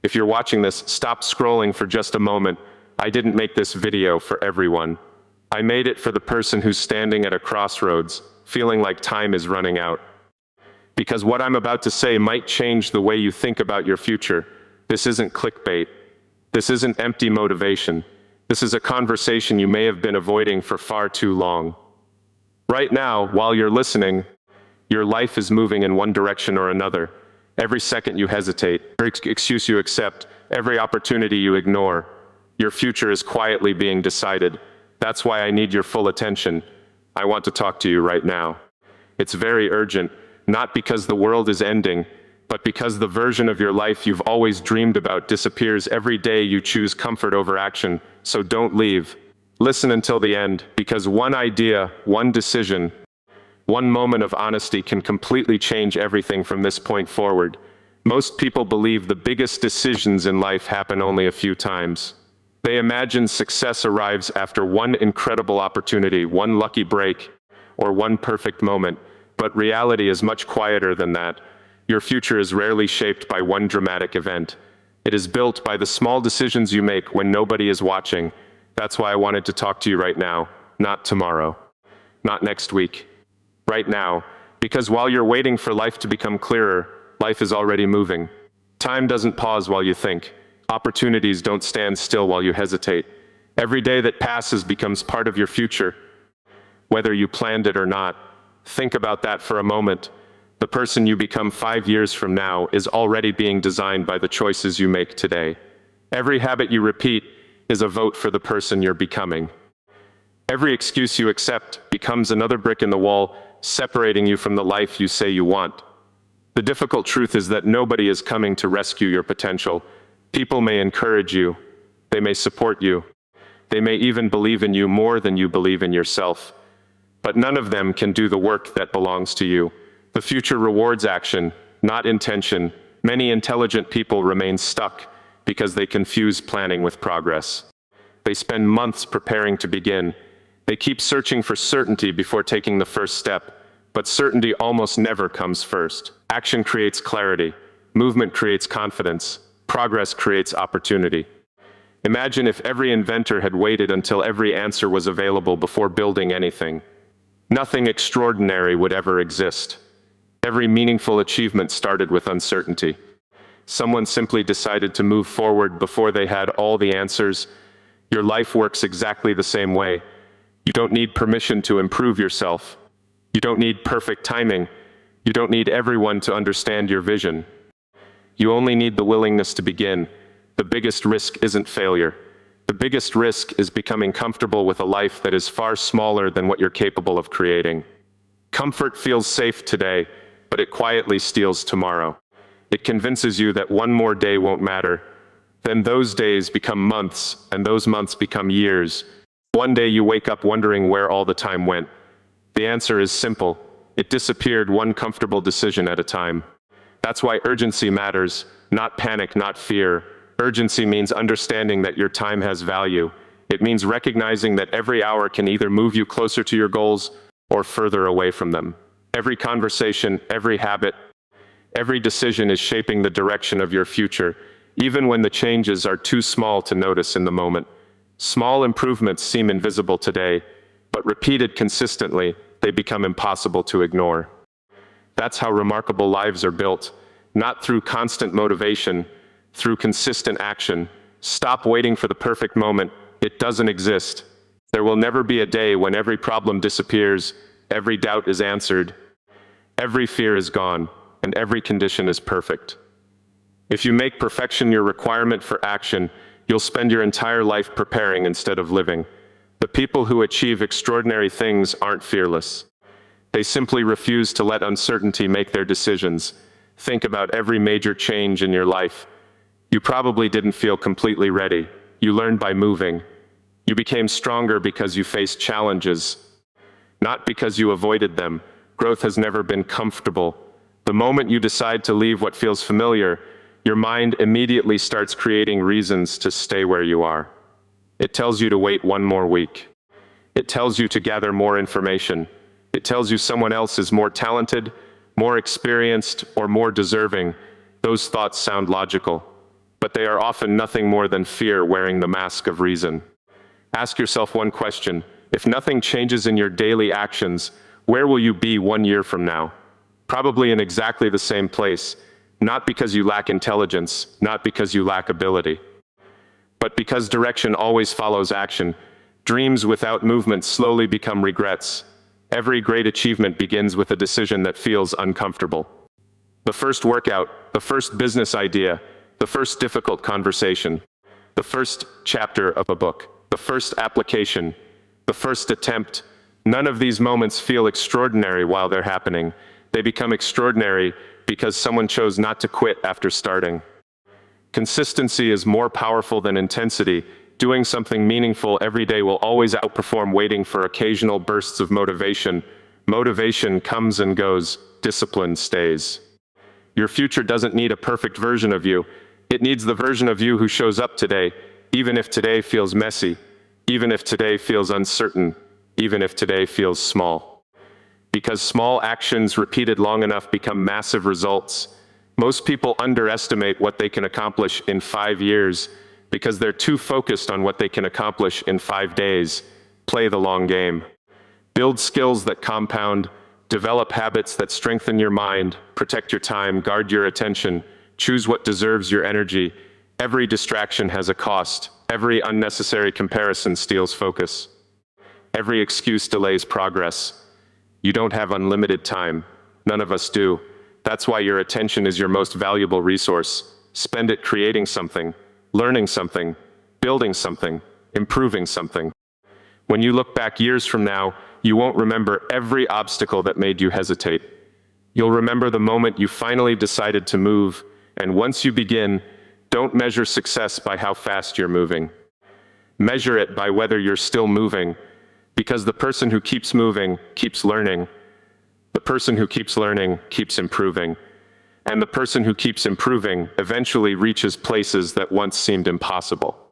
If you're watching this, stop scrolling for just a moment. I didn't make this video for everyone. I made it for the person who's standing at a crossroads, feeling like time is running out. Because what I'm about to say might change the way you think about your future. This isn't clickbait. This isn't empty motivation. This is a conversation you may have been avoiding for far too long. Right now, while you're listening, your life is moving in one direction or another. Every second you hesitate, every excuse you accept, every opportunity you ignore, your future is quietly being decided. That's why I need your full attention. I want to talk to you right now. It's very urgent, not because the world is ending, but because the version of your life you've always dreamed about disappears every day you choose comfort over action. So don't leave. Listen until the end, because one idea, one decision, one moment of honesty can completely change everything from this point forward. Most people believe the biggest decisions in life happen only a few times. They imagine success arrives after one incredible opportunity, one lucky break, or one perfect moment. But reality is much quieter than that. Your future is rarely shaped by one dramatic event. It is built by the small decisions you make when nobody is watching. That's why I wanted to talk to you right now, not tomorrow, not next week. Right now, because while you're waiting for life to become clearer, life is already moving. Time doesn't pause while you think. Opportunities don't stand still while you hesitate. Every day that passes becomes part of your future, whether you planned it or not. Think about that for a moment. The person you become 5 years from now is already being designed by the choices you make today. Every habit you repeat is a vote for the person you're becoming. Every excuse you accept becomes another brick in the wall, separating you from the life you say you want. The difficult truth is that nobody is coming to rescue your potential. People may encourage you. They may support you. They may even believe in you more than you believe in yourself. But none of them can do the work that belongs to you. The future rewards action, not intention. Many intelligent people remain stuck because they confuse planning with progress. They spend months preparing to begin. They keep searching for certainty before taking the first step, but certainty almost never comes first. Action creates clarity. Movement creates confidence. Progress creates opportunity. Imagine if every inventor had waited until every answer was available before building anything. Nothing extraordinary would ever exist. Every meaningful achievement started with uncertainty. Someone simply decided to move forward before they had all the answers. Your life works exactly the same way. You don't need permission to improve yourself. You don't need perfect timing. You don't need everyone to understand your vision. You only need the willingness to begin. The biggest risk isn't failure. The biggest risk is becoming comfortable with a life that is far smaller than what you're capable of creating. Comfort feels safe today, but it quietly steals tomorrow. It convinces you that one more day won't matter. Then those days become months, and those months become years. One day you wake up wondering where all the time went. The answer is simple. It disappeared one comfortable decision at a time. That's why urgency matters, not panic, not fear. Urgency means understanding that your time has value. It means recognizing that every hour can either move you closer to your goals or further away from them. Every conversation, every habit, every decision is shaping the direction of your future, even when the changes are too small to notice in the moment. Small improvements seem invisible today, but repeated consistently, they become impossible to ignore. That's how remarkable lives are built, not through constant motivation, through consistent action. Stop waiting for the perfect moment. It doesn't exist. There will never be a day when every problem disappears, every doubt is answered, every fear is gone, and every condition is perfect. If you make perfection your requirement for action, you'll spend your entire life preparing instead of living. The people who achieve extraordinary things aren't fearless. They simply refuse to let uncertainty make their decisions. Think about every major change in your life. You probably didn't feel completely ready. You learned by moving. You became stronger because you faced challenges, not because you avoided them. Growth has never been comfortable. The moment you decide to leave what feels familiar, your mind immediately starts creating reasons to stay where you are. It tells you to wait one more week. It tells you to gather more information. It tells you someone else is more talented, more experienced, or more deserving. Those thoughts sound logical. but they are often nothing more than fear wearing the mask of reason. Ask yourself one question: if nothing changes in your daily actions, where will you be 1 year from now? Probably in exactly the same place, not because you lack intelligence, not because you lack ability, but because direction always follows action. Dreams without movement slowly become regrets. Every great achievement begins with a decision that feels uncomfortable. The first workout, the first business idea, the first difficult conversation, the first chapter of a book, the first application, the first attempt. None of these moments feel extraordinary while they're happening. They become extraordinary because someone chose not to quit after starting. Consistency is more powerful than intensity. Doing something meaningful every day will always outperform waiting for occasional bursts of motivation. Motivation comes and goes, discipline stays. Your future doesn't need a perfect version of you. It needs the version of you who shows up today, even if today feels messy, even if today feels uncertain, even if today feels small. Because small actions repeated long enough become massive results. Most people underestimate what they can accomplish in 5 years because they're too focused on what they can accomplish in 5 days. Play the long game. Build skills that compound, develop habits that strengthen your mind, protect your time, guard your attention, choose what deserves your energy. Every distraction has a cost. Every unnecessary comparison steals focus. Every excuse delays progress. You don't have unlimited time. None of us do. That's why your attention is your most valuable resource. Spend it creating something, learning something, building something, improving something. When you look back years from now, you won't remember every obstacle that made you hesitate. You'll remember the moment you finally decided to move, and once you begin, don't measure success by how fast you're moving. Measure it by whether you're still moving, because the person who keeps moving keeps learning. The person who keeps learning keeps improving. And the person who keeps improving eventually reaches places that once seemed impossible.